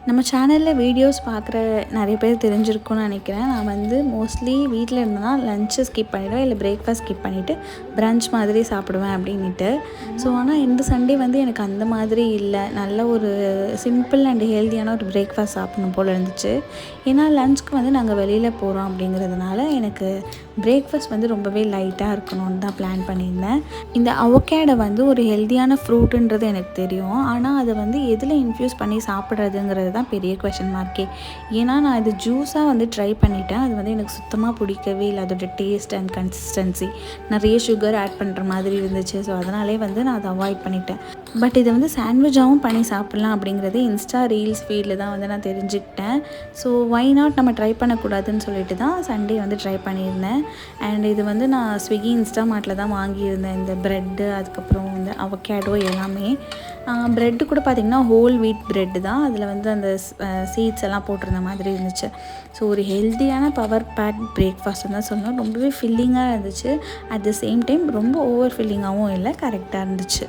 நம்ம சேனலில் வீடியோஸ் பார்க்குற நிறைய பேர் தெரிஞ்சிருக்கும்னு நினைக்கிறேன். நான் வந்து மோஸ்ட்லி வீட்டில் இருந்தேன்னா லன்ச்சை ஸ்கிப் பண்ணிவிடுவேன், இல்லை பிரேக்ஃபாஸ்ட் ஸ்கிப் பண்ணிவிட்டு பிரஞ்ச் மாதிரி சாப்பிடுவேன் அப்படின்ட்டு. ஸோ ஆனால் இந்த சண்டே வந்து எனக்கு அந்த மாதிரி இல்லை, நல்ல ஒரு சிம்பிள் அண்ட் ஹெல்த்தியான ஒரு பிரேக்ஃபாஸ்ட் சாப்பிடணும் போல் இருந்துச்சு. ஏன்னா லன்ச்சுக்கு வந்து நாங்கள் வெளியில் போகிறோம் அப்படிங்கிறதுனால எனக்கு பிரேக்ஃபாஸ்ட் வந்து ரொம்பவே லைட்டாக இருக்கணும்னு தான் பிளான் பண்ணியிருந்தேன். இந்த அவகேடோ வந்து ஒரு ஹெல்த்தியான ஃப்ரூட்டுன்றது எனக்கு தெரியும். ஆனால் அதை வந்து எதில் இன்ஃப்யூஸ் பண்ணி சாப்பிட்றதுங்கிறது தான் பெரிய கொஷின் மார்க்கே. ஏன்னா நான் இது ஜூஸாக வந்து ட்ரை பண்ணிட்டேன், அது வந்து எனக்கு சுத்தமாக பிடிக்கவே இல்லை. அதோட டேஸ்ட் அண்ட் கன்சிஸ்டன்சி நிறைய சுகர் ஆட் பண்ணுற மாதிரி இருந்துச்சு. ஸோ அதனாலே வந்து நான் அதை அவாய்ட் பண்ணிட்டேன். பட் இதை வந்து சாண்ட்விச்சாகவும் பண்ணி சாப்பிட்லாம் அப்படிங்கிறது இன்ஸ்டா ரீல்ஸ் ஃபீடில் தான் வந்து நான் தெரிஞ்சுக்கிட்டேன். ஸோ ஒய் நாட் நம்ம ட்ரை பண்ணக்கூடாதுன்னு சொல்லிட்டு தான் சண்டே வந்து ட்ரை பண்ணியிருந்தேன். அண்ட் இது வந்து நான் ஸ்விக்கி இன்ஸ்டாமார்ட்டில் தான் வாங்கியிருந்தேன். இந்த ப்ரெட்டு, அதுக்கப்புறம் இந்த அவகேடோ எல்லாமே. ப்ரெட்டு கூட பார்த்திங்கன்னா ஹோல் வீட் ப்ரெட்டு தான், அதில் வந்து அந்த சீட்ஸ் எல்லாம் போட்டிருந்த மாதிரி இருந்துச்சு. ஸோ ஒரு ஹெல்த்தியான பவர் பேக் பிரேக்ஃபாஸ்ட்னு தான் சொல்லணும். ரொம்பவே ஃபில்லிங்காக இருந்துச்சு. அட் த சேம் டைம் ரொம்ப ஓவர் ஃபில்லிங்காகவும் இல்லை, கரெக்டாக இருந்துச்சு.